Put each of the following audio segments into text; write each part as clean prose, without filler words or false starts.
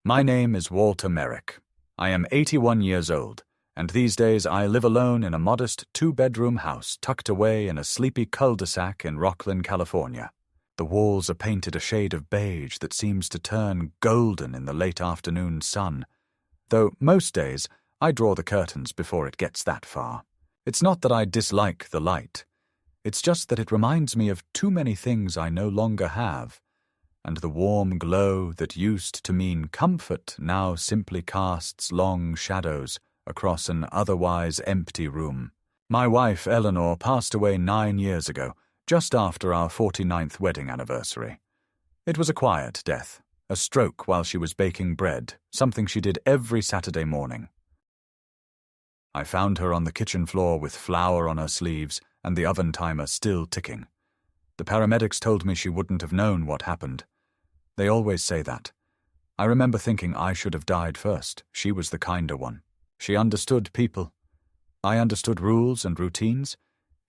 My name is Walter Merrick. I am 81 years old, and these days I live alone in a modest two-bedroom house tucked away in a sleepy cul-de-sac in Rocklin, California. The walls are painted a shade of beige that seems to turn golden in the late afternoon sun, though most days I draw the curtains before it gets that far. It's not that I dislike the light. It's just that it reminds me of too many things I no longer have, and the warm glow that used to mean comfort now simply casts long shadows across an otherwise empty room. My wife, Eleanor, passed away 9 years ago, just after our 49th wedding anniversary. It was a quiet death, a stroke while she was baking bread, something she did every Saturday morning. I found her on the kitchen floor with flour on her sleeves and the oven timer still ticking. The paramedics told me she wouldn't have known what happened. They always say that. I remember thinking I should have died first. She was the kinder one. She understood people. I understood rules and routines.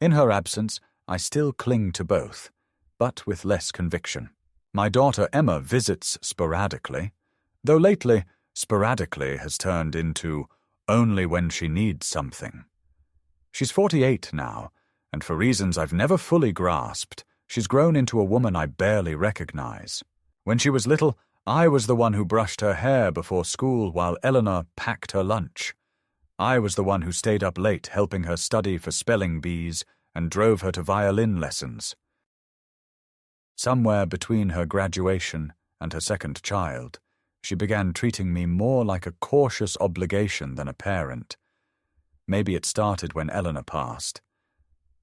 In her absence, I still cling to both, but with less conviction. My daughter Emma visits sporadically, though lately, sporadically has turned into only when she needs something. She's 48 now, and for reasons I've never fully grasped, she's grown into a woman I barely recognize. When she was little, I was the one who brushed her hair before school while Eleanor packed her lunch. I was the one who stayed up late helping her study for spelling bees and drove her to violin lessons. Somewhere between her graduation and her second child, she began treating me more like a cautious obligation than a parent. Maybe it started when Eleanor passed.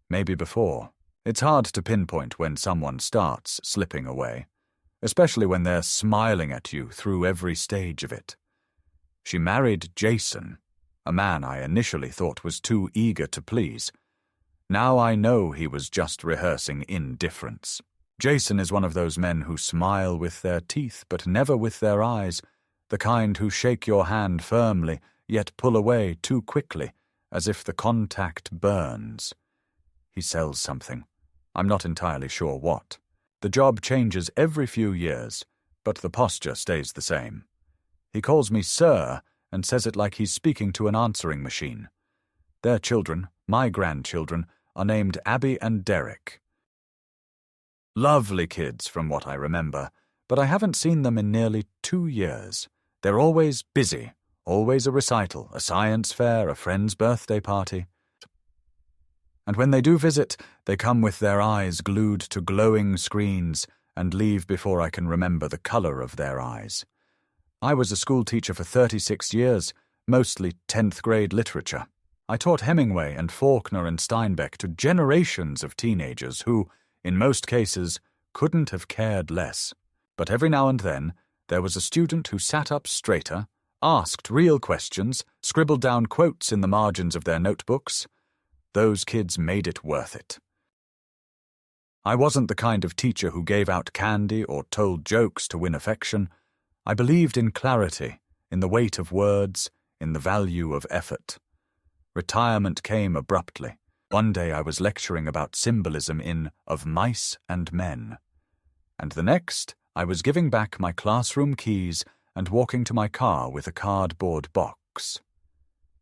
Maybe before. It's hard to pinpoint when someone starts slipping away, especially when they're smiling at you through every stage of it. She married Jason, a man I initially thought was too eager to please. Now I know he was just rehearsing indifference. Jason is one of those men who smile with their teeth but never with their eyes, the kind who shake your hand firmly yet pull away too quickly, as if the contact burns. He sells something. I'm not entirely sure what. The job changes every few years, but the posture stays the same. He calls me sir and says it like he's speaking to an answering machine. Their children, my grandchildren, are named Abby and Derek. Lovely kids from what I remember, but I haven't seen them in nearly 2 years. They're always busy, always a recital, a science fair, a friend's birthday party. And when they do visit, they come with their eyes glued to glowing screens and leave before I can remember the color of their eyes. I was a school teacher for 36 years, mostly 10th grade literature. I taught Hemingway and Faulkner and Steinbeck to generations of teenagers who, in most cases, couldn't have cared less. But every now and then, there was a student who sat up straighter, asked real questions, scribbled down quotes in the margins of their notebooks. Those kids made it worth it. I wasn't the kind of teacher who gave out candy or told jokes to win affection. I believed in clarity, in the weight of words, in the value of effort. Retirement came abruptly. One day I was lecturing about symbolism in Of Mice and Men, and the next I was giving back my classroom keys and walking to my car with a cardboard box.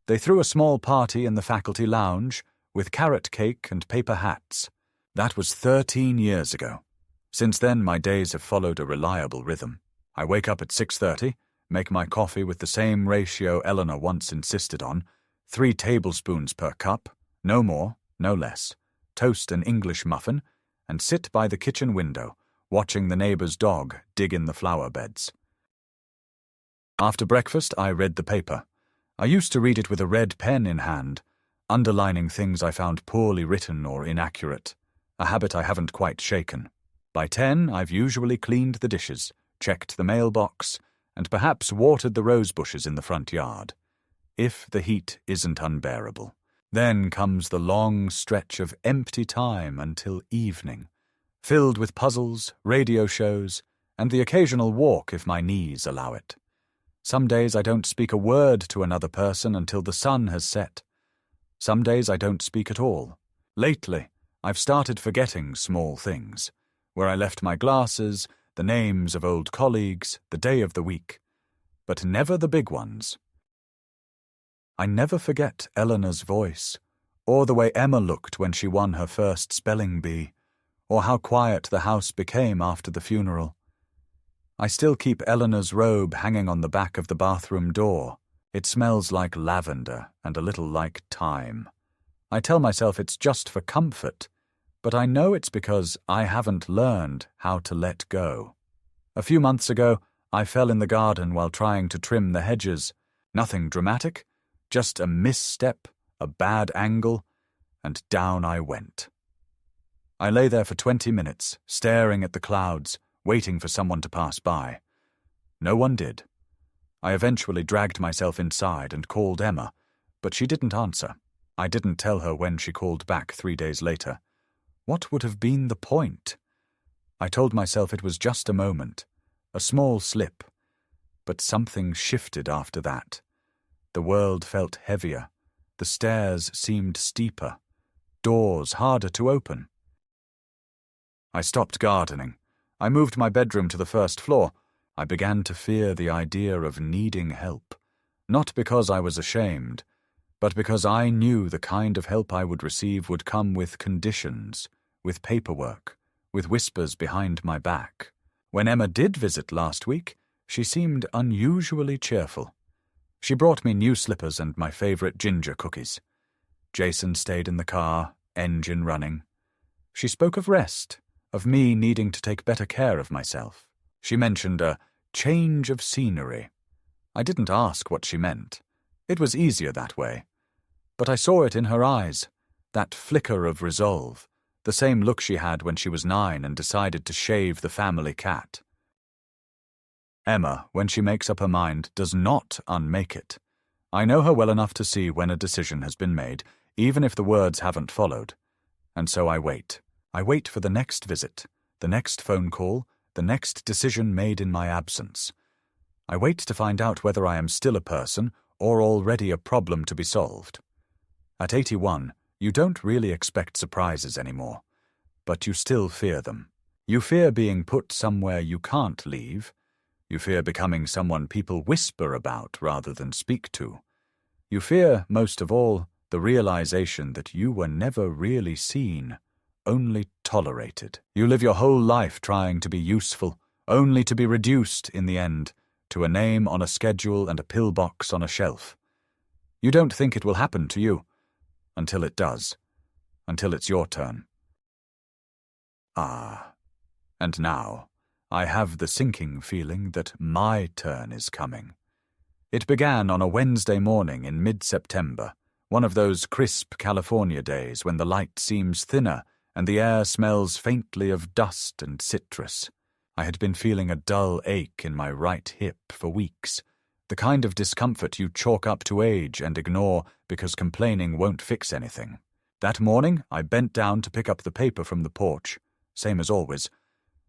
They threw a small party in the faculty lounge, with carrot cake and paper hats. That was 13 years ago. Since then, my days have followed a reliable rhythm. I wake up at 6:30, make my coffee with the same ratio Eleanor once insisted on, 3 tablespoons per cup, no more, no less, toast an English muffin, and sit by the kitchen window, watching the neighbor's dog dig in the flower beds. After breakfast, I read the paper. I used to read it with a red pen in hand, underlining things I found poorly written or inaccurate, a habit I haven't quite shaken. By 10, I've usually cleaned the dishes, checked the mailbox, and perhaps watered the rose bushes in the front yard, if the heat isn't unbearable. Then comes the long stretch of empty time until evening, filled with puzzles, radio shows, and the occasional walk if my knees allow it. Some days I don't speak a word to another person until the sun has set. Some days I don't speak at all. Lately, I've started forgetting small things, where I left my glasses, the names of old colleagues, the day of the week. but never the big ones. I never forget Eleanor's voice, or the way Emma looked when she won her first spelling bee, or how quiet the house became after the funeral. I still keep Eleanor's robe hanging on the back of the bathroom door. It smells like lavender and a little like thyme. I tell myself it's just for comfort, but I know it's because I haven't learned how to let go. A few months ago, I fell in the garden while trying to trim the hedges. Nothing dramatic, just a misstep, a bad angle, and down I went. I lay there for 20 minutes, staring at the clouds, waiting for someone to pass by. No one did. I eventually dragged myself inside and called Emma, but she didn't answer. I didn't tell her when she called back 3 days later. What would have been the point? I told myself it was just a moment, a small slip, but something shifted after that. The world felt heavier, the stairs seemed steeper, doors harder to open. I stopped gardening. I moved my bedroom to the first floor. I began to fear the idea of needing help, not because I was ashamed, but because I knew the kind of help I would receive would come with conditions, with paperwork, with whispers behind my back. When Emma did visit last week, she seemed unusually cheerful. She brought me new slippers and my favorite ginger cookies. Jason stayed in the car, engine running. She spoke of rest, of me needing to take better care of myself. She mentioned a change of scenery. I didn't ask what she meant. It was easier that way. But I saw it in her eyes, that flicker of resolve, the same look she had when she was 9 and decided to shave the family cat. Emma, when she makes up her mind, does not unmake it. I know her well enough to see when a decision has been made, even if the words haven't followed. And so I wait. I wait for the next visit, the next phone call, the next decision made in my absence. I wait to find out whether I am still a person or already a problem to be solved. At 81, you don't really expect surprises anymore, but you still fear them. You fear being put somewhere you can't leave. You fear becoming someone people whisper about rather than speak to. You fear, most of all, the realization that you were never really seen, only tolerated. You live your whole life trying to be useful, only to be reduced, in the end, to a name on a schedule and a pillbox on a shelf. You don't think it will happen to you, until it does, until it's your turn. And now, I have the sinking feeling that my turn is coming. It began on a Wednesday morning in mid-September, one of those crisp California days when the light seems thinner and the air smells faintly of dust and citrus. I had been feeling a dull ache in my right hip for weeks, the kind of discomfort you chalk up to age and ignore because complaining won't fix anything. That morning, I bent down to pick up the paper from the porch, same as always,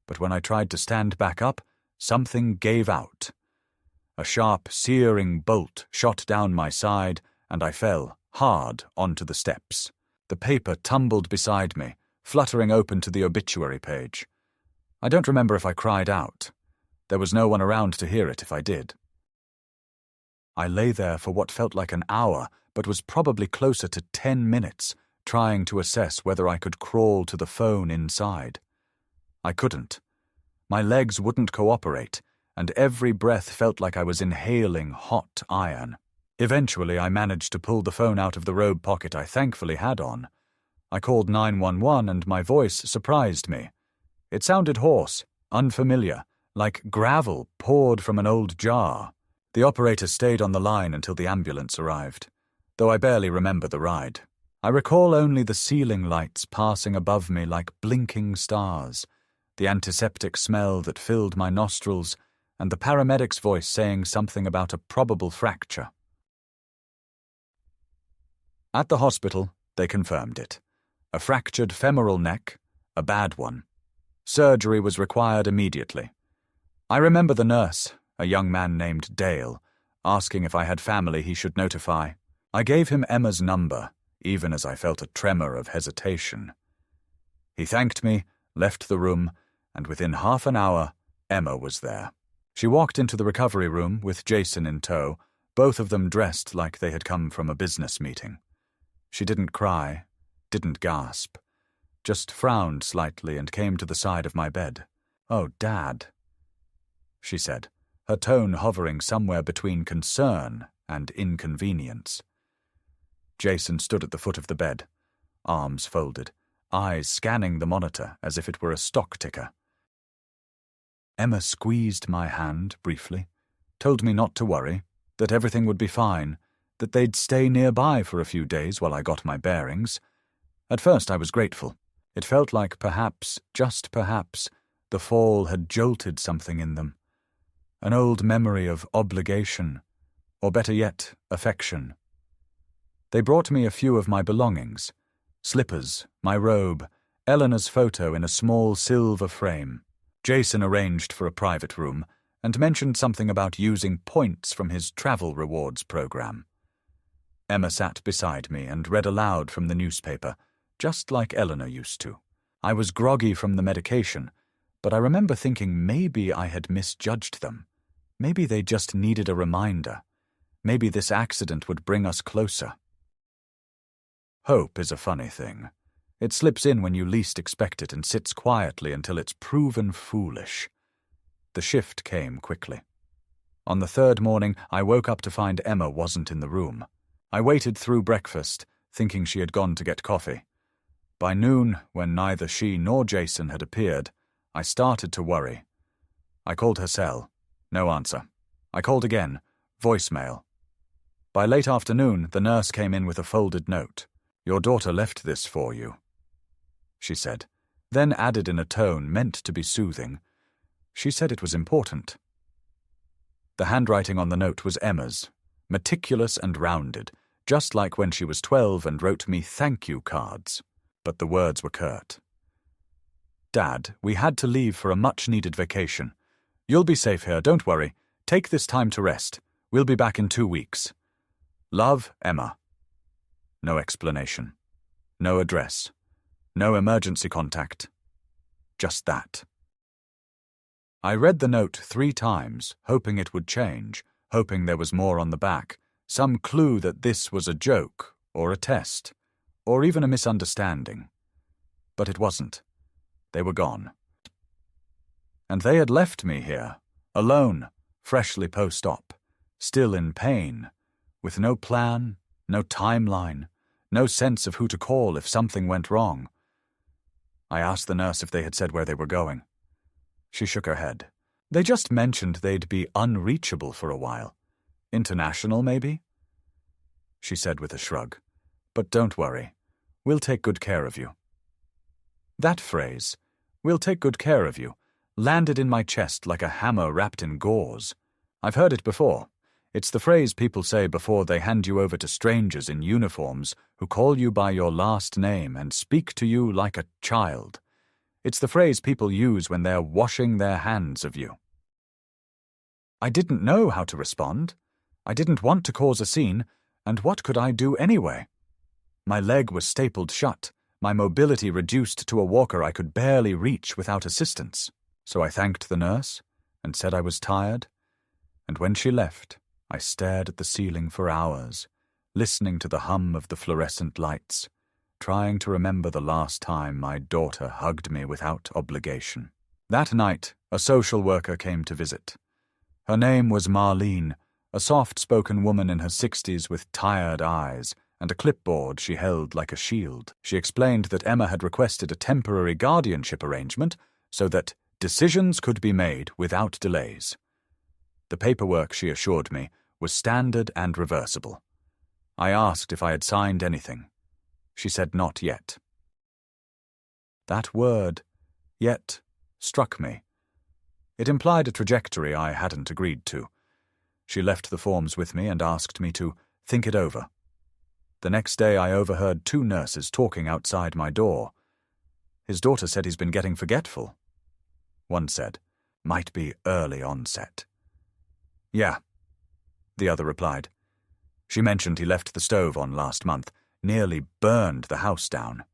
but when I tried to stand back up, something gave out. A sharp, searing bolt shot down my side, and I fell, hard, onto the steps. The paper tumbled beside me, fluttering open to the obituary page. I don't remember if I cried out. There was no one around to hear it if I did. I lay there for what felt like an hour, but was probably closer to 10 minutes, trying to assess whether I could crawl to the phone inside. I couldn't. My legs wouldn't cooperate, and every breath felt like I was inhaling hot iron. Eventually, I managed to pull the phone out of the robe pocket I thankfully had on. I called 911 and my voice surprised me. It sounded hoarse, unfamiliar, like gravel poured from an old jar. The operator stayed on the line until the ambulance arrived, though I barely remember the ride. I recall only the ceiling lights passing above me like blinking stars, the antiseptic smell that filled my nostrils, and the paramedic's voice saying something about a probable fracture. At the hospital, they confirmed it. A fractured femoral neck, a bad one. Surgery was required immediately. I remember the nurse, a young man named Dale, asking if I had family he should notify. I gave him Emma's number, even as I felt a tremor of hesitation. He thanked me, left the room, and within half an hour, Emma was there. She walked into the recovery room with Jason in tow, both of them dressed like they had come from a business meeting. She didn't cry, didn't gasp, just frowned slightly and came to the side of my bed. "Oh, Dad," she said, her tone hovering somewhere between concern and inconvenience. Jason stood at the foot of the bed, arms folded, eyes scanning the monitor as if it were a stock ticker. Emma squeezed my hand briefly, told me not to worry, that everything would be fine, that they'd stay nearby for a few days while I got my bearings. At first I was grateful. It felt like perhaps, just perhaps, the fall had jolted something in them. An old memory of obligation, or better yet, affection. They brought me a few of my belongings: slippers, my robe, Eleanor's photo in a small silver frame. Jason arranged for a private room and mentioned something about using points from his travel rewards program. Emma sat beside me and read aloud from the newspaper, just like Eleanor used to. I was groggy from the medication, but I remember thinking maybe I had misjudged them. Maybe they just needed a reminder. Maybe this accident would bring us closer. Hope is a funny thing. It slips in when you least expect it and sits quietly until it's proven foolish. The shift came quickly. On the third morning, I woke up to find Emma wasn't in the room. I waited through breakfast, thinking she had gone to get coffee. By noon, when neither she nor Jason had appeared, I started to worry. I called her cell. No answer. I called again. Voicemail. By late afternoon, the nurse came in with a folded note. "Your daughter left this for you," she said, then added in a tone meant to be soothing. She said it was important. The handwriting on the note was Emma's, meticulous and rounded, just like when she was 12 and wrote me thank you cards. But the words were curt. "Dad, we had to leave for a much-needed vacation. You'll be safe here, don't worry. Take this time to rest. We'll be back in 2 weeks. Love, Emma." No explanation. No address. No emergency contact. Just that. I read the note 3 times, hoping it would change, hoping there was more on the back, some clue that this was a joke, or a test, or even a misunderstanding. But it wasn't. They were gone. And they had left me here, alone, freshly post-op, still in pain, with no plan, no timeline, no sense of who to call if something went wrong. I asked the nurse if they had said where they were going. She shook her head. They just mentioned they'd be unreachable for a while. International, maybe? She said with a shrug. But don't worry. We'll take good care of you. That phrase, "we'll take good care of you," landed in my chest like a hammer wrapped in gauze. I've heard it before. It's the phrase people say before they hand you over to strangers in uniforms who call you by your last name and speak to you like a child. It's the phrase people use when they're washing their hands of you. I didn't know how to respond. I didn't want to cause a scene, and what could I do anyway? My leg was stapled shut, my mobility reduced to a walker I could barely reach without assistance. So I thanked the nurse and said I was tired, and when she left, I stared at the ceiling for hours, listening to the hum of the fluorescent lights, trying to remember the last time my daughter hugged me without obligation. That night, a social worker came to visit. Her name was Marlene, a soft-spoken woman in her 60s with tired eyes and a clipboard she held like a shield. She explained that Emma had requested a temporary guardianship arrangement so that decisions could be made without delays. The paperwork, she assured me, was standard and reversible. I asked if I had signed anything. She said not yet. That word, yet, struck me. It implied a trajectory I hadn't agreed to. She left the forms with me and asked me to think it over. The next day I overheard 2 nurses talking outside my door. His daughter said he's been getting forgetful. One said, might be early onset. Yeah, the other replied. She mentioned he left the stove on last month, nearly burned the house down.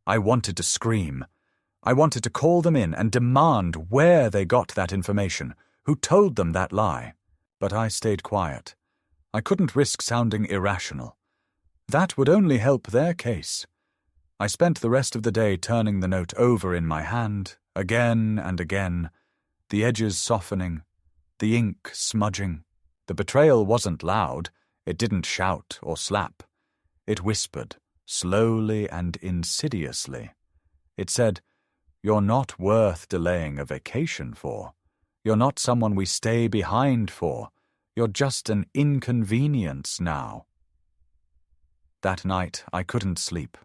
I wanted to scream. I wanted to call them in and demand where they got that information, Who told them that lie? But I stayed quiet. I couldn't risk sounding irrational. That would only help their case. I spent the rest of the day turning the note over in my hand, again and again, the edges softening, the ink smudging. The betrayal wasn't loud. It didn't shout or slap. It whispered, slowly and insidiously. It said, "You're not worth delaying a vacation for. You're not someone we stay behind for. You're just an inconvenience now." That night I couldn't sleep.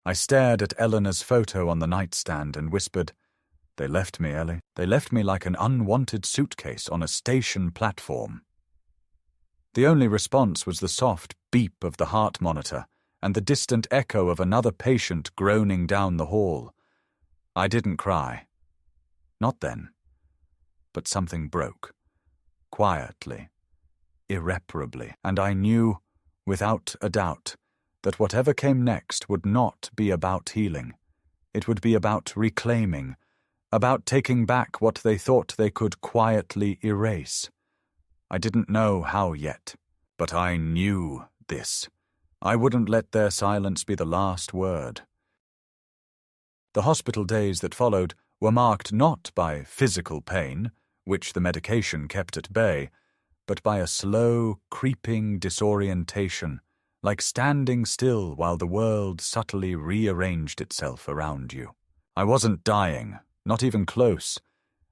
I stared at Eleanor's photo on the nightstand and whispered, "They left me, Ellie. They left me like an unwanted suitcase on a station platform." The only response was the soft beep of the heart monitor and the distant echo of another patient groaning down the hall. I didn't cry. Not then. But something broke. Quietly. Irreparably. And I knew, without a doubt, that whatever came next would not be about healing. It would be about reclaiming, about taking back what they thought they could quietly erase. I didn't know how yet, but I knew this. I wouldn't let their silence be the last word. The hospital days that followed were marked not by physical pain, which the medication kept at bay, but by a slow, creeping disorientation, like standing still while the world subtly rearranged itself around you. I wasn't dying, not even close,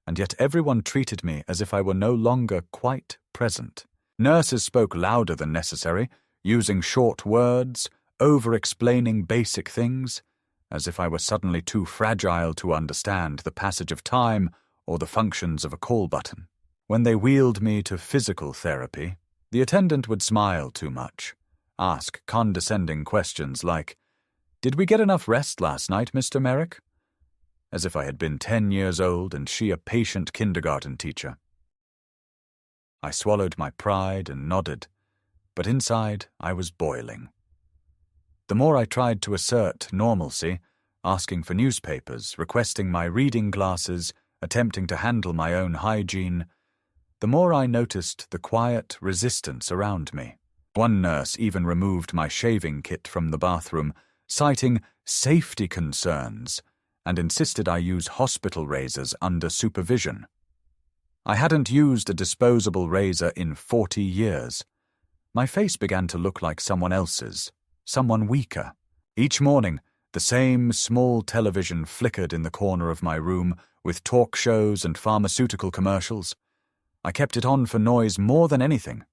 and yet everyone treated me as if I were no longer quite present. Nurses spoke louder than necessary, using short words, over-explaining basic things, as if I were suddenly too fragile to understand the passage of time or the functions of a call button. When they wheeled me to physical therapy, the attendant would smile too much, ask condescending questions like, "Did we get enough rest last night, Mr. Merrick?" As if I had been 10 years old and she a patient kindergarten teacher. I swallowed my pride and nodded, but inside I was boiling. The more I tried to assert normalcy, asking for newspapers, requesting my reading glasses, attempting to handle my own hygiene, the more I noticed the quiet resistance around me. One nurse even removed my shaving kit from the bathroom, citing safety concerns, and insisted I use hospital razors under supervision. I hadn't used a disposable razor in 40 years. My face began to look like someone else's, someone weaker. Each morning, the same small television flickered in the corner of my room with talk shows and pharmaceutical commercials. I kept it on for noise more than anything.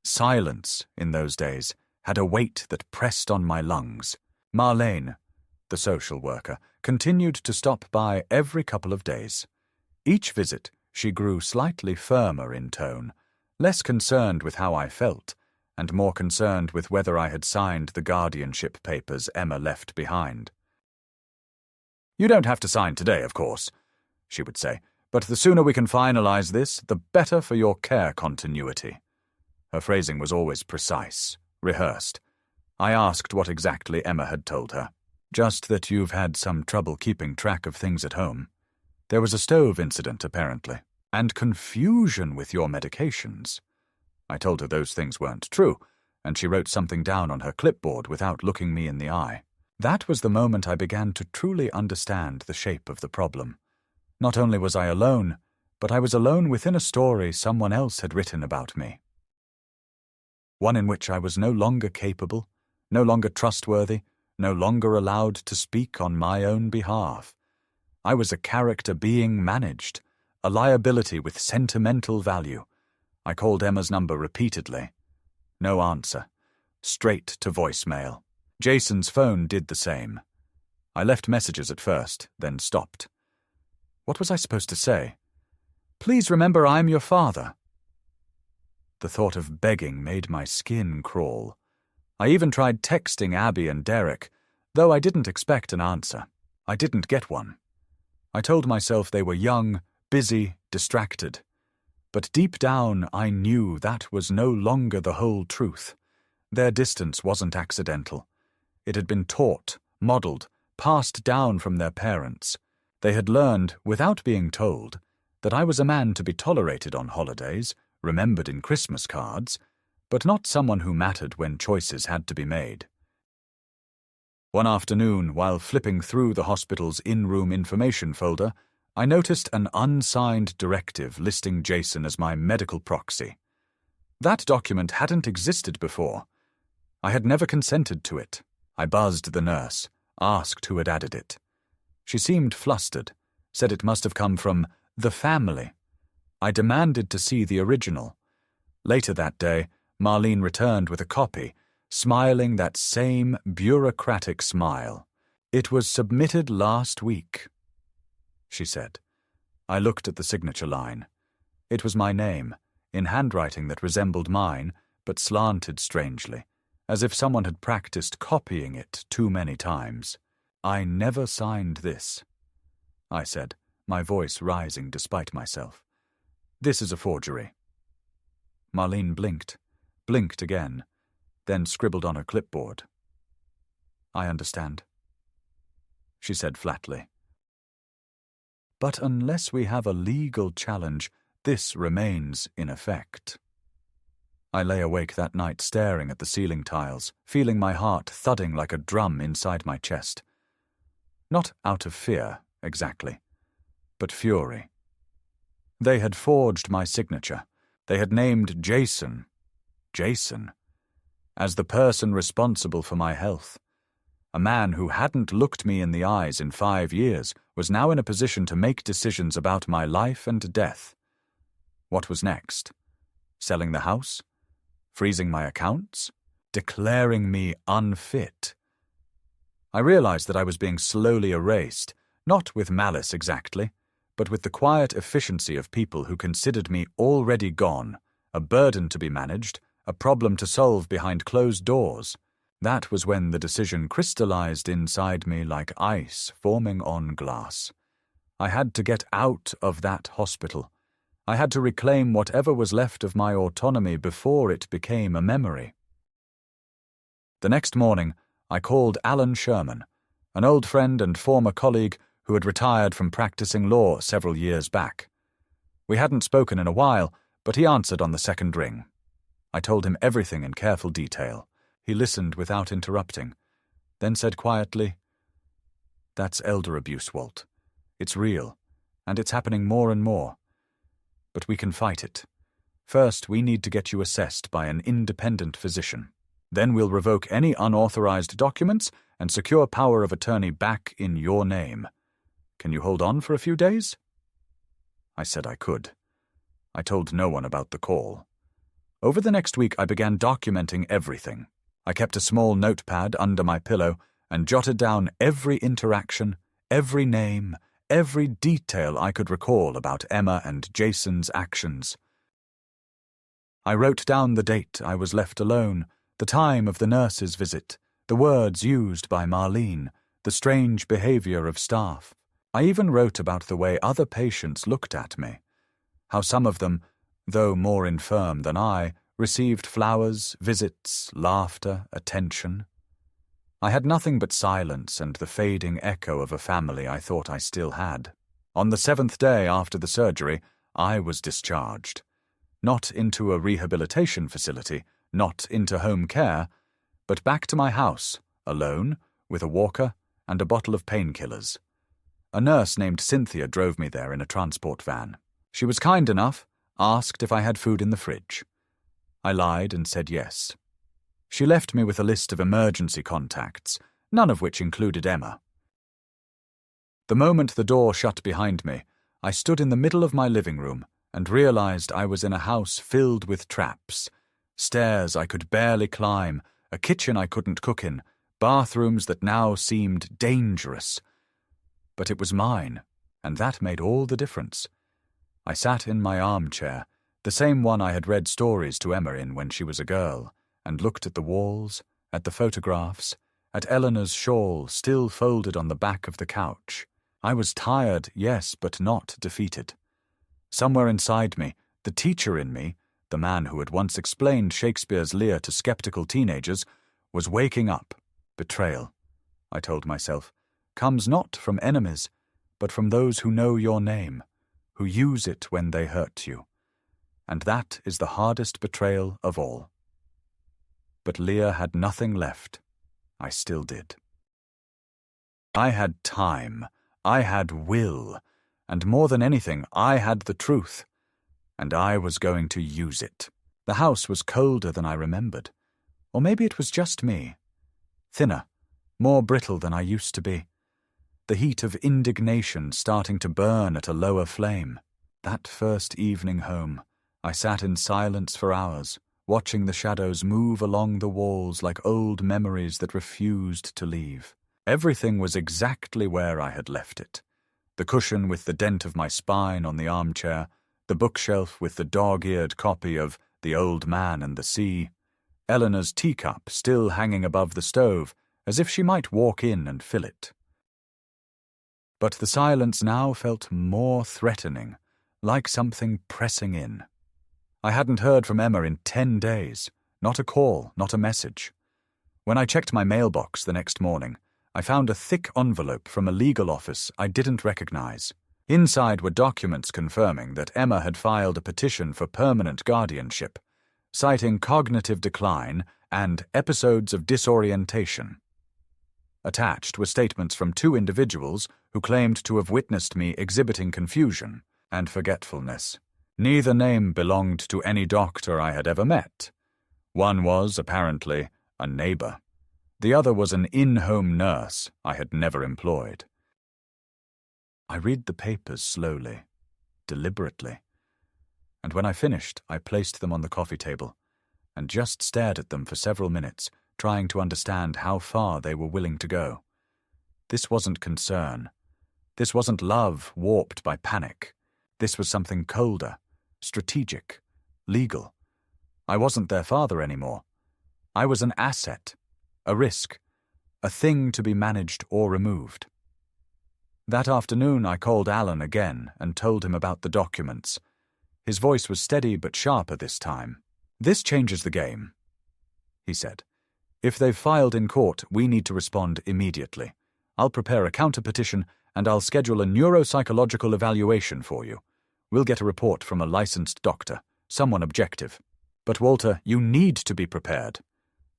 Silence, in those days, had a weight that pressed on my lungs. Marlene, the social worker, continued to stop by every couple of days. Each visit, she grew slightly firmer in tone, less concerned with how I felt, and more concerned with whether I had signed the guardianship papers Emma left behind. "You don't have to sign today, of course," she would say, "but the sooner we can finalize this, the better for your care continuity." Her phrasing was always precise, rehearsed. I asked what exactly Emma had told her. "Just that you've had some trouble keeping track of things at home. There was a stove incident, apparently, and confusion with your medications." I told her those things weren't true, and she wrote something down on her clipboard without looking me in the eye. That was the moment I began to truly understand the shape of the problem. Not only was I alone, but I was alone within a story someone else had written about me. One in which I was no longer capable, no longer trustworthy, no longer allowed to speak on my own behalf. I was a character being managed, a liability with sentimental value. I called Emma's number repeatedly. No answer. Straight to voicemail. Jason's phone did the same. I left messages at first, then stopped. What was I supposed to say? "Please remember I'm your father." The thought of begging made my skin crawl. I even tried texting Abby and Derek, though I didn't expect an answer. I didn't get one. I told myself they were young, busy, distracted. But deep down I knew that was no longer the whole truth. Their distance wasn't accidental. It had been taught, modeled, passed down from their parents. They had learned, without being told, that I was a man to be tolerated on holidays, remembered in Christmas cards, but not someone who mattered when choices had to be made. One afternoon, while flipping through the hospital's in-room information folder, I noticed an unsigned directive listing Jason as my medical proxy. That document hadn't existed before. I had never consented to it. I buzzed the nurse, asked who had added it. She seemed flustered, said it must have come from the family. I demanded to see the original. Later that day, Marlene returned with a copy, smiling that same bureaucratic smile. "It was submitted last week," she said. I looked at the signature line. It was my name, in handwriting that resembled mine, but slanted strangely, as if someone had practiced copying it too many times. "I never signed this," I said, my voice rising despite myself. "This is a forgery." Marlene blinked again, then scribbled on her clipboard. "I understand," she said flatly. "But unless we have a legal challenge, this remains in effect." I lay awake that night staring at the ceiling tiles, feeling my heart thudding like a drum inside my chest. Not out of fear, exactly, but fury. They had forged my signature. They had named Jason, as the person responsible for my health. A man who hadn't looked me in the eyes in 5 years was now in a position to make decisions about my life and death. What was next? Selling the house? Freezing my accounts? Declaring me unfit? I realized that I was being slowly erased, not with malice exactly, but with the quiet efficiency of people who considered me already gone, a burden to be managed, a problem to solve behind closed doors. That was when the decision crystallized inside me like ice forming on glass. I had to get out of that hospital. I had to reclaim whatever was left of my autonomy before it became a memory. The next morning, I called Alan Sherman, an old friend and former colleague who had retired from practicing law several years back. We hadn't spoken in a while, but he answered on the second ring. I told him everything in careful detail. He listened without interrupting, then said quietly, "That's elder abuse, Walt. It's real, and it's happening more and more. But we can fight it. First, we need to get you assessed by an independent physician. Then we'll revoke any unauthorized documents and secure power of attorney back in your name. Can you hold on for a few days?" I said I could. I told no one about the call. Over the next week, I began documenting everything. I kept a small notepad under my pillow and jotted down every interaction, every name, every detail I could recall about Emma and Jason's actions. I wrote down the date I was left alone, the time of the nurse's visit, the words used by Marlene, the strange behavior of staff. I even wrote about the way other patients looked at me, how some of them, though more infirm than I, received flowers, visits, laughter, attention. I had nothing but silence and the fading echo of a family I thought I still had. On the 7th day after the surgery, I was discharged. Not into a rehabilitation facility, not into home care, but back to my house, alone, with a walker and a bottle of painkillers. A nurse named Cynthia drove me there in a transport van. She was kind enough, asked if I had food in the fridge. I lied and said yes. She left me with a list of emergency contacts, none of which included Emma. The moment the door shut behind me, I stood in the middle of my living room and realized I was in a house filled with traps. Stairs I could barely climb, a kitchen I couldn't cook in, bathrooms that now seemed dangerous. But it was mine, and that made all the difference. I sat in my armchair, the same one I had read stories to Emma in when she was a girl, and looked at the walls, at the photographs, at Eleanor's shawl still folded on the back of the couch. I was tired, yes, but not defeated. Somewhere inside me, the teacher in me, the man who had once explained Shakespeare's Lear to skeptical teenagers, was waking up. Betrayal, I told myself, comes not from enemies, but from those who know your name, who use it when they hurt you. And that is the hardest betrayal of all. But Leah had nothing left. I still did. I had time, I had will, and more than anything, I had the truth, and I was going to use it. The house was colder than I remembered, or maybe it was just me. Thinner, more brittle than I used to be. The heat of indignation starting to burn at a lower flame. That first evening home, I sat in silence for hours, watching the shadows move along the walls like old memories that refused to leave. Everything was exactly where I had left it. The cushion with the dent of my spine on the armchair, the bookshelf with the dog-eared copy of The Old Man and the Sea, Eleanor's teacup still hanging above the stove, as if she might walk in and fill it. But the silence now felt more threatening, like something pressing in. I hadn't heard from Emma in 10 days, not a call, not a message. When I checked my mailbox the next morning, I found a thick envelope from a legal office I didn't recognize. Inside were documents confirming that Emma had filed a petition for permanent guardianship, citing cognitive decline and episodes of disorientation. Attached were statements from 2 individuals who claimed to have witnessed me exhibiting confusion and forgetfulness. Neither name belonged to any doctor I had ever met. One was, apparently, a neighbor. The other was an in-home nurse I had never employed. I read the papers slowly, deliberately, and when I finished, I placed them on the coffee table and just stared at them for several minutes, trying to understand how far they were willing to go. This wasn't concern. This wasn't love warped by panic. This was something colder, strategic, legal. I wasn't their father anymore. I was an asset, a risk, a thing to be managed or removed. That afternoon I called Alan again and told him about the documents. His voice was steady but sharper this time. "This changes the game," he said. "If they've filed in court, we need to respond immediately. I'll prepare a counter-petition and I'll schedule a neuropsychological evaluation for you. We'll get a report from a licensed doctor, someone objective. But Walter, you need to be prepared.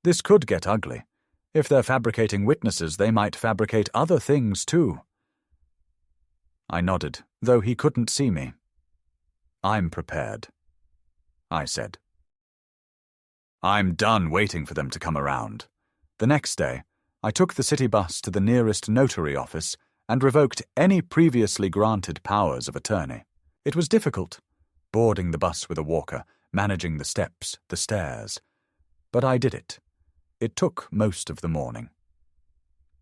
This could get ugly. If they're fabricating witnesses, they might fabricate other things too." I nodded, though he couldn't see me. "I'm prepared," I said. I'm done waiting for them to come around. The next day, I took the city bus to the nearest notary office and revoked any previously granted powers of attorney. It was difficult, boarding the bus with a walker, managing the steps, the stairs. But I did it. It took most of the morning.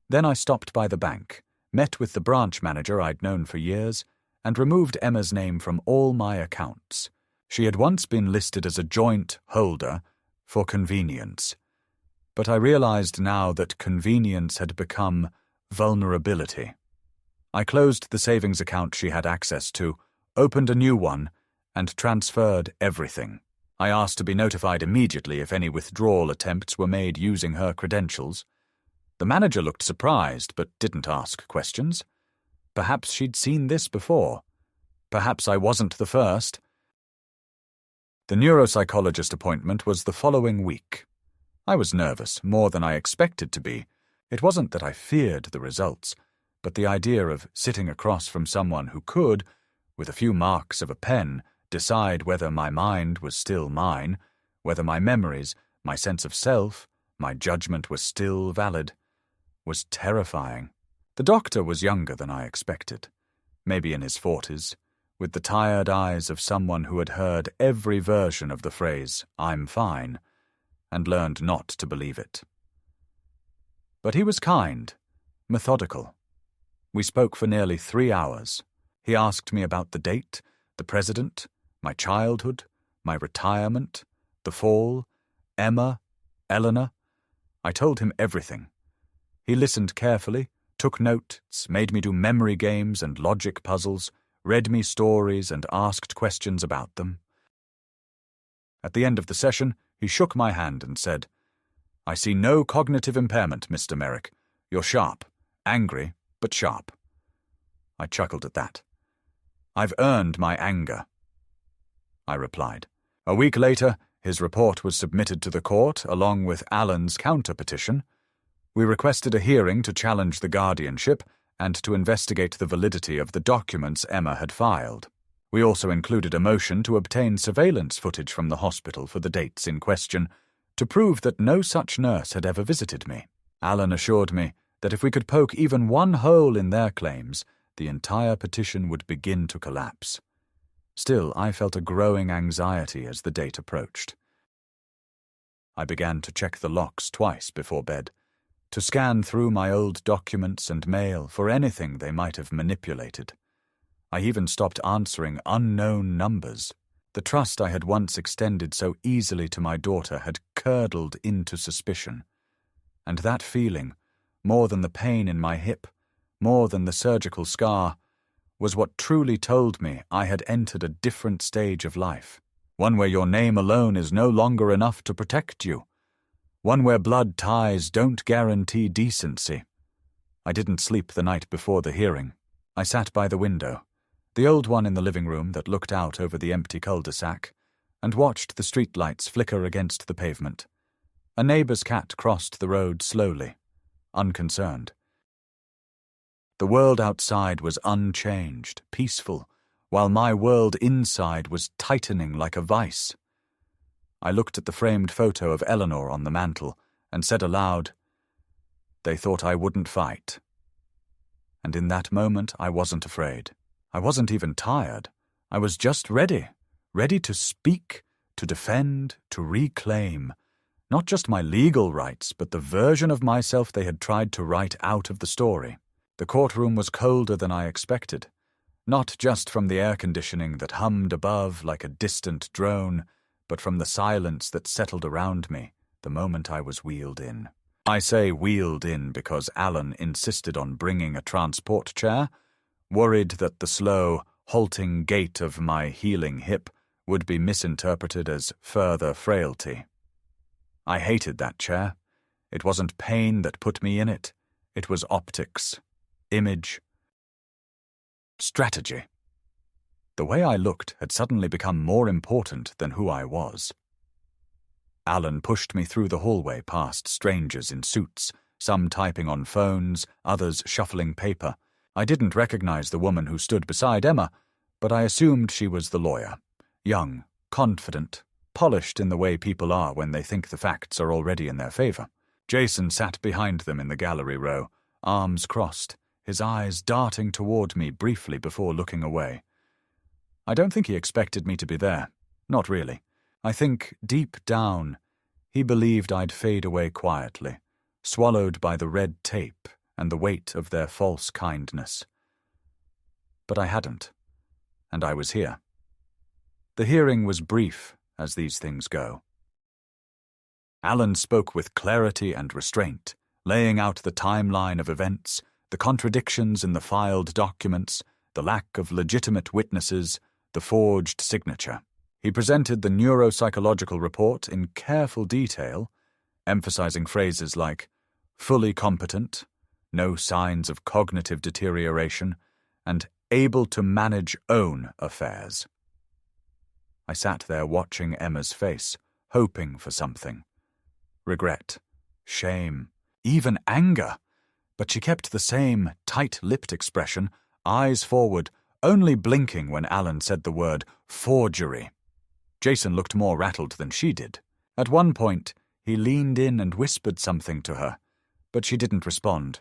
Then I stopped by the bank, met with the branch manager I'd known for years, and removed Emma's name from all my accounts. She had once been listed as a joint holder for convenience, but I realized now that convenience had become vulnerability. I closed the savings account she had access to, opened a new one, and transferred everything. I asked to be notified immediately if any withdrawal attempts were made using her credentials. The manager looked surprised, but didn't ask questions. Perhaps she'd seen this before. Perhaps I wasn't the first. The neuropsychologist appointment was the following week. I was nervous, more than I expected to be. It wasn't that I feared the results, but the idea of sitting across from someone who could, with a few marks of a pen, decide whether my mind was still mine, whether my memories, my sense of self, my judgment was still valid, was terrifying. The doctor was younger than I expected, maybe in his 40s, with the tired eyes of someone who had heard every version of the phrase, "I'm fine," and learned not to believe it. But he was kind, methodical. We spoke for nearly 3 hours. He asked me about the date, the president, my childhood, my retirement, the fall, Emma, Eleanor. I told him everything. He listened carefully, took notes, made me do memory games and logic puzzles, read me stories and asked questions about them. At the end of the session, he shook my hand and said, "I see no cognitive impairment, Mr. Merrick. You're sharp, angry, but sharp." I chuckled at that. I've earned my anger, I replied. A week later, his report was submitted to the court along with Alan's counter-petition. We requested a hearing to challenge the guardianship and to investigate the validity of the documents Emma had filed. We also included a motion to obtain surveillance footage from the hospital for the dates in question, to prove that no such nurse had ever visited me. Alan assured me that if we could poke even one hole in their claims, the entire petition would begin to collapse. Still, I felt a growing anxiety as the date approached. I began to check the locks twice before bed, to scan through my old documents and mail for anything they might have manipulated. I even stopped answering unknown numbers. The trust I had once extended so easily to my daughter had curdled into suspicion. And that feeling, more than the pain in my hip, more than the surgical scar, was what truly told me I had entered a different stage of life, one where your name alone is no longer enough to protect you, one where blood ties don't guarantee decency. I didn't sleep the night before the hearing. I sat by the window, the old one in the living room that looked out over the empty cul-de-sac, and watched the streetlights flicker against the pavement. A neighbour's cat crossed the road slowly, unconcerned. The world outside was unchanged, peaceful, while my world inside was tightening like a vice. I looked at the framed photo of Eleanor on the mantel and said aloud, "They thought I wouldn't fight." And in that moment I wasn't afraid. I wasn't even tired. I was just ready to speak, to defend, to reclaim, not just my legal rights, but the version of myself they had tried to write out of the story. The courtroom was colder than I expected, not just from the air conditioning that hummed above like a distant drone, but from the silence that settled around me the moment I was wheeled in. I say wheeled in because Alan insisted on bringing a transport chair, worried that the slow, halting gait of my healing hip would be misinterpreted as further frailty. I hated that chair. It wasn't pain that put me in it. It was optics, image, strategy. The way I looked had suddenly become more important than who I was. Alan pushed me through the hallway past strangers in suits, some typing on phones, others shuffling paper. I didn't recognize the woman who stood beside Emma, but I assumed she was the lawyer. Young, confident, polished in the way people are when they think the facts are already in their favor. Jason sat behind them in the gallery row, arms crossed, his eyes darting toward me briefly before looking away. I don't think he expected me to be there. Not really. I think, deep down, he believed I'd fade away quietly, swallowed by the red tape and the weight of their false kindness. But I hadn't, and I was here. The hearing was brief, as these things go. Alan spoke with clarity and restraint, laying out the timeline of events, the contradictions in the filed documents, the lack of legitimate witnesses, the forged signature. He presented the neuropsychological report in careful detail, emphasizing phrases like fully competent, no signs of cognitive deterioration, and able to manage own affairs. I sat there watching Emma's face, hoping for something. Regret, shame, even anger. But she kept the same tight-lipped expression, eyes forward, only blinking when Alan said the word forgery. Jason looked more rattled than she did. At one point, he leaned in and whispered something to her, but she didn't respond.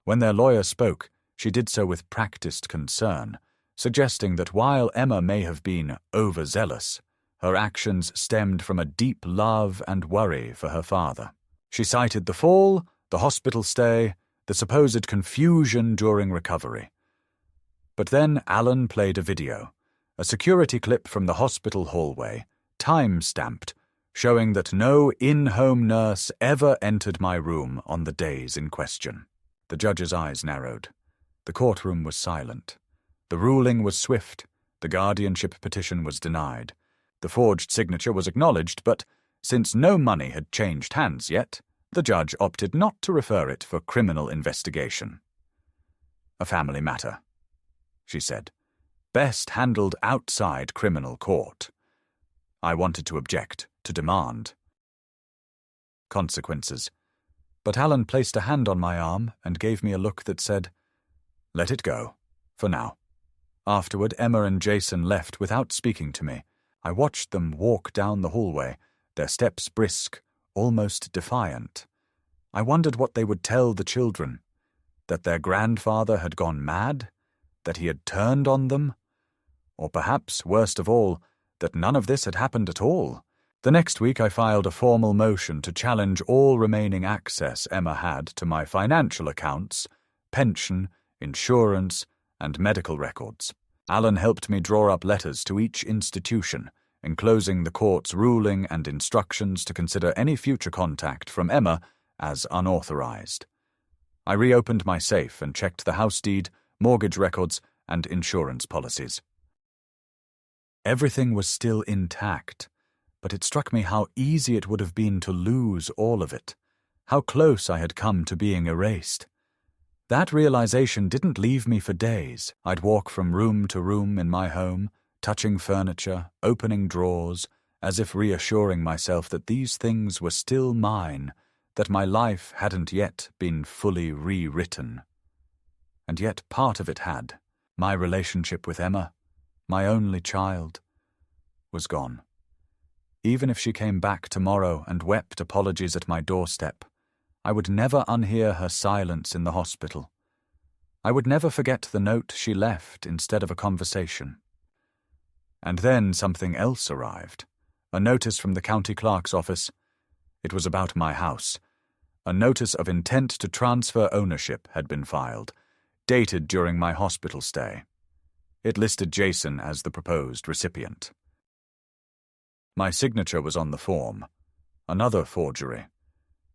When their lawyer spoke, she did so with practiced concern, suggesting that while Emma may have been overzealous, her actions stemmed from a deep love and worry for her father. She cited the fall, the hospital stay, the supposed confusion during recovery. But then Alan played a video, a security clip from the hospital hallway, time-stamped, showing that no in-home nurse ever entered my room on the days in question. The judge's eyes narrowed. The courtroom was silent. The ruling was swift. The guardianship petition was denied. The forged signature was acknowledged, but since no money had changed hands yet, the judge opted not to refer it for criminal investigation. A family matter. she said. Best handled outside criminal court. I wanted to object, to demand consequences. But Alan placed a hand on my arm and gave me a look that said, "Let it go, for now." Afterward, Emma and Jason left without speaking to me. I watched them walk down the hallway, their steps brisk, almost defiant. I wondered what they would tell the children. That their grandfather had gone mad? That he had turned on them? Or perhaps, worst of all, that none of this had happened at all. The next week I filed a formal motion to challenge all remaining access Emma had to my financial accounts, pension, insurance, and medical records. Alan helped me draw up letters to each institution, enclosing the court's ruling and instructions to consider any future contact from Emma as unauthorized. I reopened my safe and checked the house deed, mortgage records, and insurance policies. Everything was still intact, but it struck me how easy it would have been to lose all of it, how close I had come to being erased. That realization didn't leave me for days. I'd walk from room to room in my home, touching furniture, opening drawers, as if reassuring myself that these things were still mine, that my life hadn't yet been fully rewritten. And yet part of it had. My relationship with Emma, my only child, was gone. Even if she came back tomorrow and wept apologies at my doorstep, I would never unhear her silence in the hospital. I would never forget the note she left instead of a conversation. And then something else arrived. A notice from the county clerk's office. It was about my house. A notice of intent to transfer ownership had been filed, dated during my hospital stay. It listed Jason as the proposed recipient. My signature was on the form. Another forgery.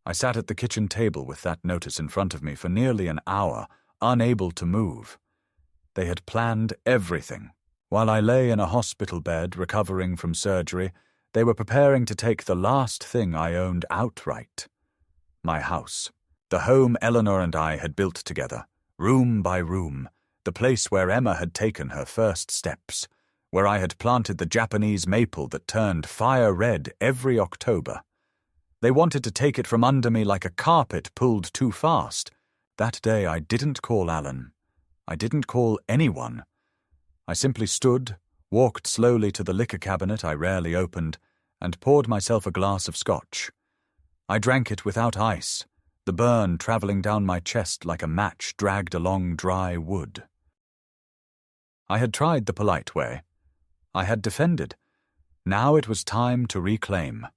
I sat at the kitchen table with that notice in front of me for nearly an hour, unable to move. They had planned everything. While I lay in a hospital bed recovering from surgery, they were preparing to take the last thing I owned outright. My house. The home Eleanor and I had built together, room by room, the place where Emma had taken her first steps, where I had planted the Japanese maple that turned fire red every October. They wanted to take it from under me like a carpet pulled too fast. That day I didn't call Alan. I didn't call anyone. I simply stood, walked slowly to the liquor cabinet I rarely opened, and poured myself a glass of scotch. I drank it without ice, the burn travelling down my chest like a match dragged along dry wood. I had tried the polite way. I had defended. Now it was time to reclaim.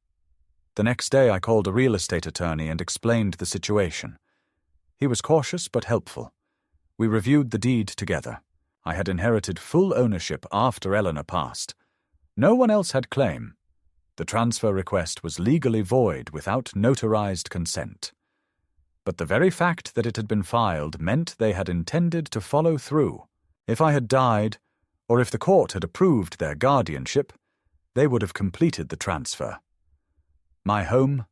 The next day I called a real estate attorney and explained the situation. He was cautious but helpful. We reviewed the deed together. I had inherited full ownership after Eleanor passed. No one else had claim. The transfer request was legally void without notarized consent. But the very fact that it had been filed meant they had intended to follow through. If I had died, or if the court had approved their guardianship, they would have completed the transfer. My home,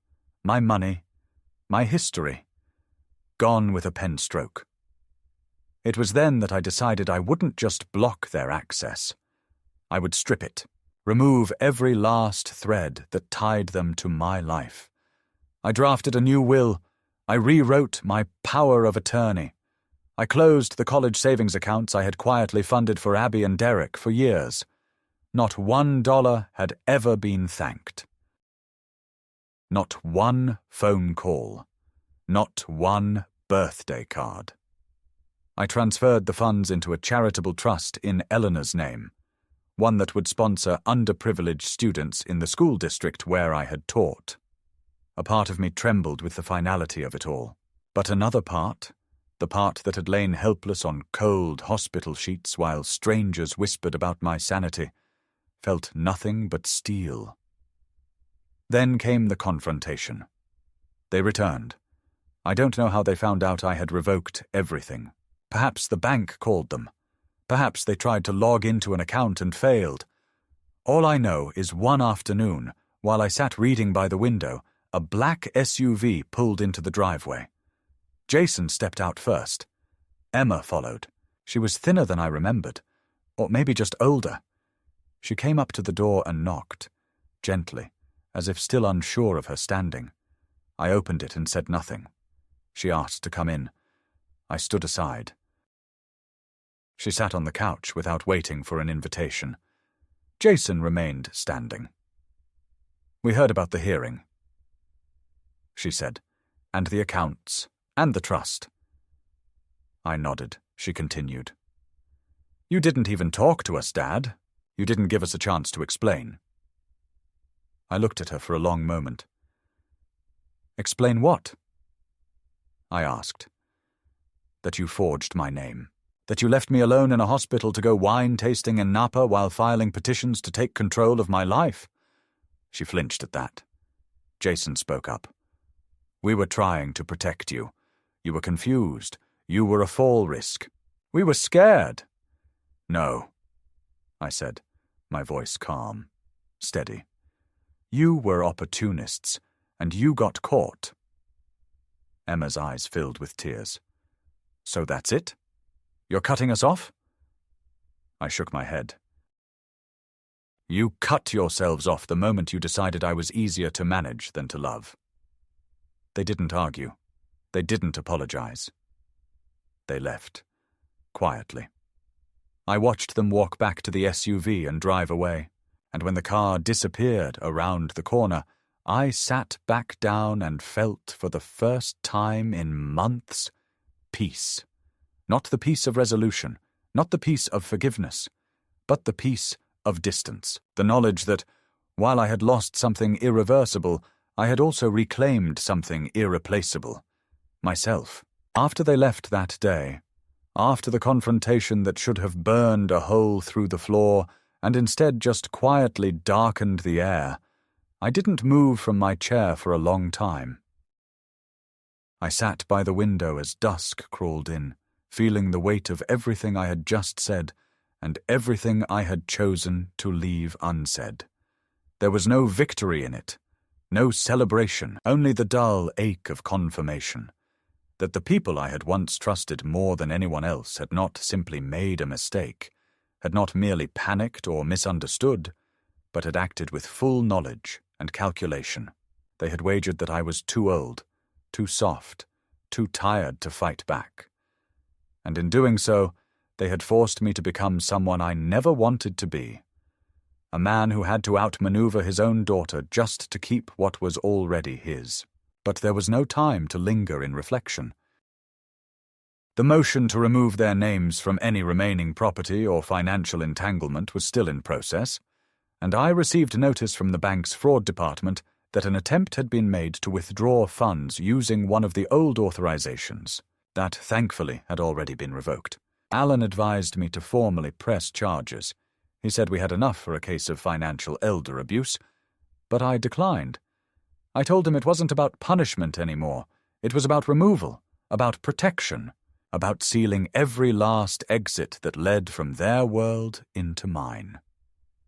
my money, my history, gone with a pen stroke. It was then that I decided I wouldn't just block their access. I would strip it, remove every last thread that tied them to my life. I drafted a new will. I rewrote my power of attorney. I closed the college savings accounts I had quietly funded for Abby and Derek for years. Not $1 had ever been thanked. Not one phone call. Not one birthday card. I transferred the funds into a charitable trust in Eleanor's name, one that would sponsor underprivileged students in the school district where I had taught. A part of me trembled with the finality of it all. But another part, the part that had lain helpless on cold hospital sheets while strangers whispered about my sanity, felt nothing but steel. Then came the confrontation. They returned. I don't know how they found out I had revoked everything. Perhaps the bank called them. Perhaps they tried to log into an account and failed. All I know is one afternoon, while I sat reading by the window, a black SUV pulled into the driveway. Jason stepped out first. Emma followed. She was thinner than I remembered, or maybe just older. She came up to the door and knocked, gently, as if still unsure of her standing. I opened it and said nothing. She asked to come in. I stood aside. She sat on the couch without waiting for an invitation. Jason remained standing. "We heard about the hearing," she said, "and the accounts, and the trust." I nodded. She continued. "You didn't even talk to us, Dad. You didn't give us a chance to explain." I looked at her for a long moment. "Explain what?" I asked. "That you forged my name. That you left me alone in a hospital to go wine tasting in Napa while filing petitions to take control of my life." She flinched at that. Jason spoke up. "We were trying to protect you. You were confused. You were a fall risk. We were scared." "No," I said, my voice calm, steady. "You were opportunists, and you got caught." Emma's eyes filled with tears. "So that's it? You're cutting us off?" I shook my head. "You cut yourselves off the moment you decided I was easier to manage than to love." They didn't argue. They didn't apologize. They left, quietly. I watched them walk back to the SUV and drive away, and when the car disappeared around the corner, I sat back down and felt for the first time in months peace. Not the peace of resolution, not the peace of forgiveness, but the peace of distance. The knowledge that, while I had lost something irreversible, I had also reclaimed something irreplaceable. Myself. After they left that day, after the confrontation that should have burned a hole through the floor and instead just quietly darkened the air, I didn't move from my chair for a long time. I sat by the window as dusk crawled in, feeling the weight of everything I had just said and everything I had chosen to leave unsaid. There was no victory in it, no celebration, only the dull ache of confirmation. That the people I had once trusted more than anyone else had not simply made a mistake, had not merely panicked or misunderstood, but had acted with full knowledge and calculation. They had wagered that I was too old, too soft, too tired to fight back. And in doing so, they had forced me to become someone I never wanted to be. A man who had to outmaneuver his own daughter just to keep what was already his. But there was no time to linger in reflection. The motion to remove their names from any remaining property or financial entanglement was still in process, and I received notice from the bank's fraud department that an attempt had been made to withdraw funds using one of the old authorizations. That, thankfully, had already been revoked. Alan advised me to formally press charges. He said we had enough for a case of financial elder abuse, but I declined. I told him it wasn't about punishment anymore. It was about removal, about protection, about sealing every last exit that led from their world into mine.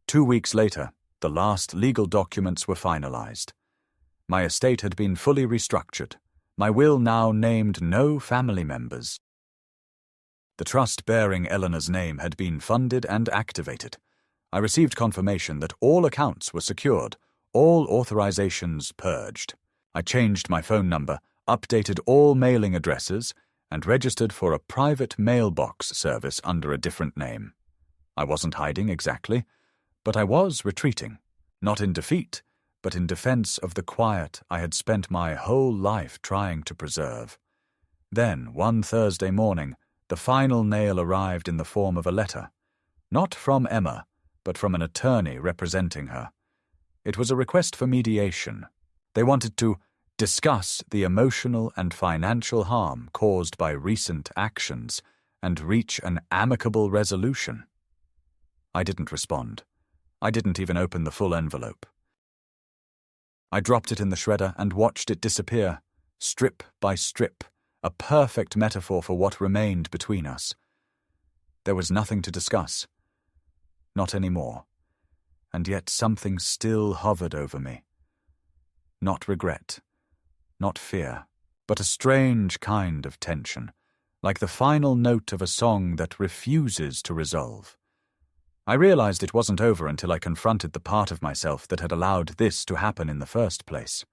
2 weeks later, the last legal documents were finalized. My estate had been fully restructured. My will now named no family members. The trust bearing Eleanor's name had been funded and activated. I received confirmation that all accounts were secured, all authorizations purged. I changed my phone number, updated all mailing addresses, and registered for a private mailbox service under a different name. I wasn't hiding exactly, but I was retreating, not in defeat, but in defense of the quiet I had spent my whole life trying to preserve. Then, one Thursday morning, the final nail arrived in the form of a letter, not from Emma, but from an attorney representing her. It was a request for mediation. They wanted to discuss the emotional and financial harm caused by recent actions and reach an amicable resolution. I didn't respond. I didn't even open the full envelope. I dropped it in the shredder and watched it disappear, strip by strip, a perfect metaphor for what remained between us. There was nothing to discuss. Not anymore. And yet something still hovered over me. Not regret, not fear, but a strange kind of tension, like the final note of a song that refuses to resolve. I realized it wasn't over until I confronted the part of myself that had allowed this to happen in the first place.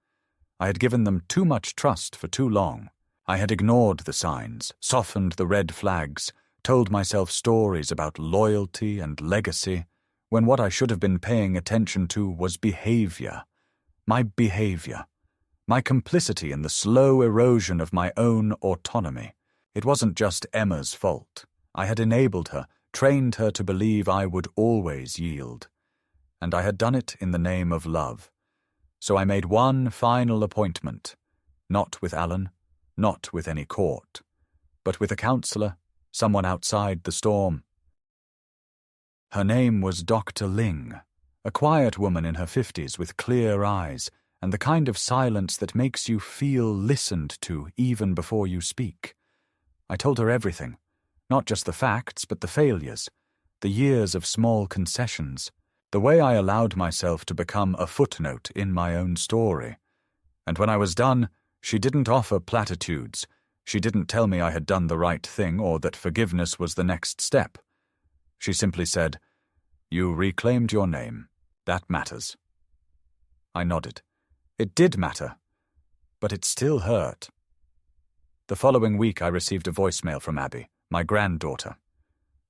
I had given them too much trust for too long. I had ignored the signs, softened the red flags, told myself stories about loyalty and legacy, when what I should have been paying attention to was behavior. My behavior. My complicity in the slow erosion of my own autonomy. It wasn't just Emma's fault. I had enabled her, trained her to believe I would always yield. And I had done it in the name of love. So I made one final appointment, not with Alan, not with any court, but with a counselor, someone outside the storm. Her name was Dr. Ling, a quiet woman in her 50s with clear eyes and the kind of silence that makes you feel listened to even before you speak. I told her everything, not just the facts, but the failures, the years of small concessions, the way I allowed myself to become a footnote in my own story. And when I was done, she didn't offer platitudes. She didn't tell me I had done the right thing or that forgiveness was the next step. She simply said, "You reclaimed your name. That matters." I nodded. It did matter, but it still hurt. The following week I received a voicemail from Abby, my granddaughter.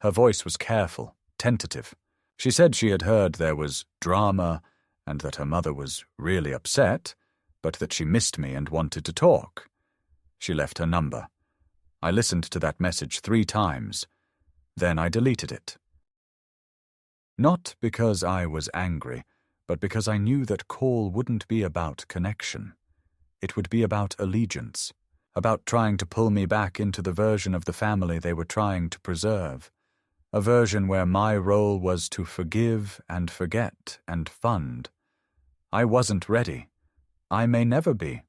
Her voice was careful, tentative. She said she had heard there was drama and that her mother was really upset, but that she missed me and wanted to talk. She left her number. I listened to that message 3 times. Then I deleted it. Not because I was angry, but because I knew that call wouldn't be about connection. It would be about allegiance, about trying to pull me back into the version of the family they were trying to preserve, a version where my role was to forgive and forget and fund. I wasn't ready. I may never be.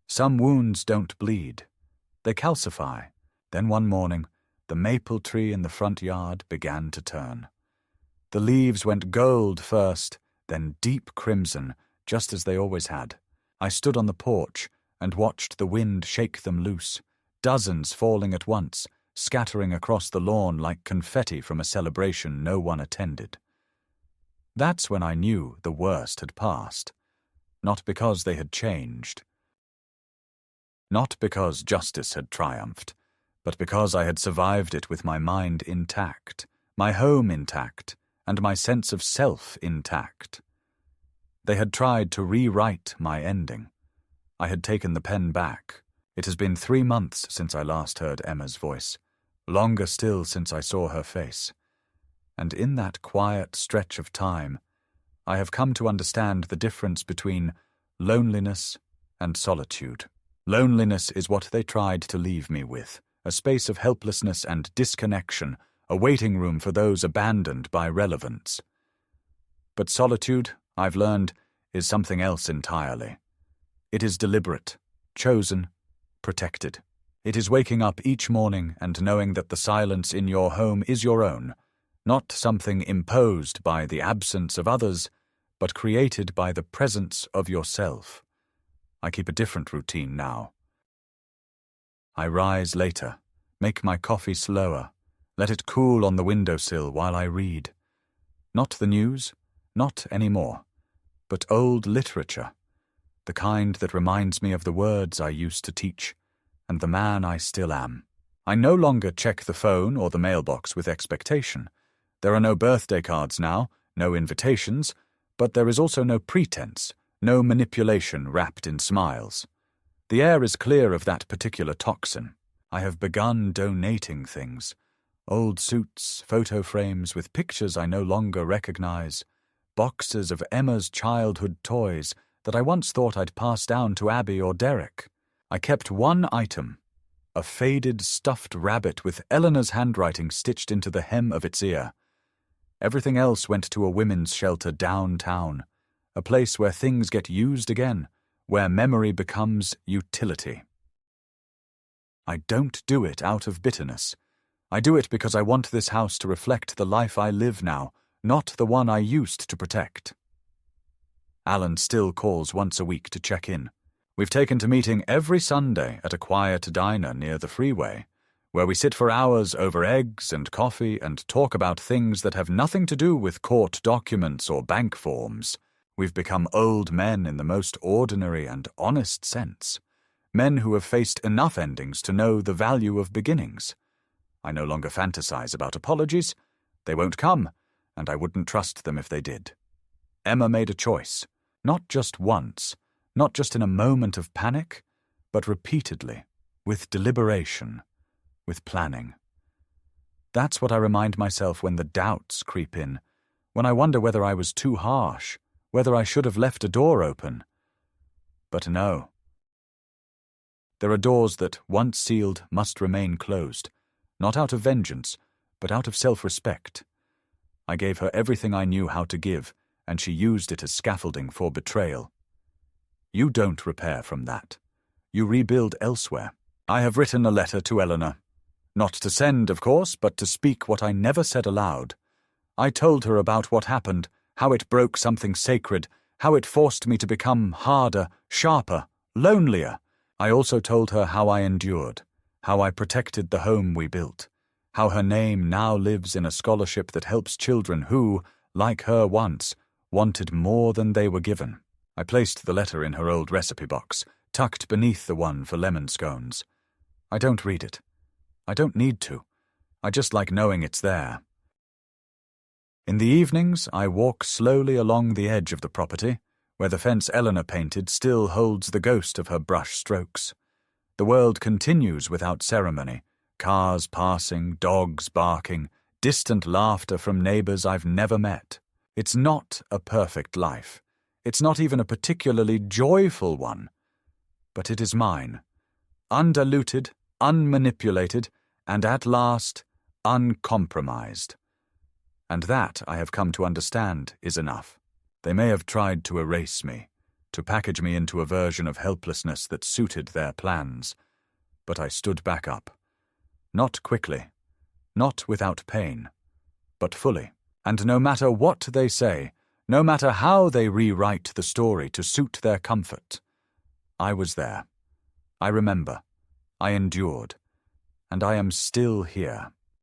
Some wounds don't bleed. They calcify. Then one morning, the maple tree in the front yard began to turn. The leaves went gold first, then deep crimson, just as they always had. I stood on the porch and watched the wind shake them loose, dozens falling at once, scattering across the lawn like confetti from a celebration no one attended. That's when I knew the worst had passed. Not because they had changed. Not because justice had triumphed, but because I had survived it with my mind intact, my home intact, and my sense of self intact. They had tried to rewrite my ending. I had taken the pen back. It has been 3 months since I last heard Emma's voice, longer still since I saw her face. And in that quiet stretch of time, I have come to understand the difference between loneliness and solitude. Loneliness is what they tried to leave me with, a space of helplessness and disconnection, a waiting room for those abandoned by relevance. But solitude, I've learned, is something else entirely. It is deliberate, chosen, protected. It is waking up each morning and knowing that the silence in your home is your own, not something imposed by the absence of others, but created by the presence of yourself. I keep a different routine now. I rise later, make my coffee slower, let it cool on the windowsill while I read. Not the news, not anymore, but old literature, the kind that reminds me of the words I used to teach and the man I still am. I no longer check the phone or the mailbox with expectation. There are no birthday cards now, no invitations, but there is also no pretense, no manipulation wrapped in smiles. The air is clear of that particular toxin. I have begun donating things. Old suits, photo frames with pictures I no longer recognize, boxes of Emma's childhood toys that I once thought I'd pass down to Abby or Derek. I kept one item, a faded stuffed rabbit with Eleanor's handwriting stitched into the hem of its ear. Everything else went to a women's shelter downtown, a place where things get used again, where memory becomes utility. I don't do it out of bitterness. I do it because I want this house to reflect the life I live now, not the one I used to protect. Alan still calls once a week to check in. We've taken to meeting every Sunday at a quiet diner near the freeway. where we sit for hours over eggs and coffee and talk about things that have nothing to do with court documents or bank forms. We've become old men in the most ordinary and honest sense, men who have faced enough endings to know the value of beginnings. I no longer fantasize about apologies. They won't come, and I wouldn't trust them if they did. Emma made a choice, not just once, not just in a moment of panic, but repeatedly, with deliberation, with planning. That's what I remind myself when the doubts creep in, when I wonder whether I was too harsh, whether I should have left a door open. But no. There are doors that, once sealed, must remain closed, not out of vengeance, but out of self-respect. I gave her everything I knew how to give, and she used it as scaffolding for betrayal. You don't repair from that. You rebuild elsewhere. I have written a letter to Eleanor. Not to send, of course, but to speak what I never said aloud. I told her about what happened, how it broke something sacred, how it forced me to become harder, sharper, lonelier. I also told her how I endured, how I protected the home we built, how her name now lives in a scholarship that helps children who, like her once, wanted more than they were given. I placed the letter in her old recipe box, tucked beneath the one for lemon scones. I don't read it. I don't need to. I just like knowing it's there. In the evenings, I walk slowly along the edge of the property, where the fence Eleanor painted still holds the ghost of her brush strokes. The world continues without ceremony, cars passing, dogs barking, distant laughter from neighbors I've never met. It's not a perfect life. It's not even a particularly joyful one. But it is mine, undiluted, unmanipulated, and at last, uncompromised. And that, I have come to understand, is enough. They may have tried to erase me, to package me into a version of helplessness that suited their plans. But I stood back up. Not quickly, not without pain, but fully. And no matter what they say, no matter how they rewrite the story to suit their comfort, I was there. I remember. I endured. And I am still here.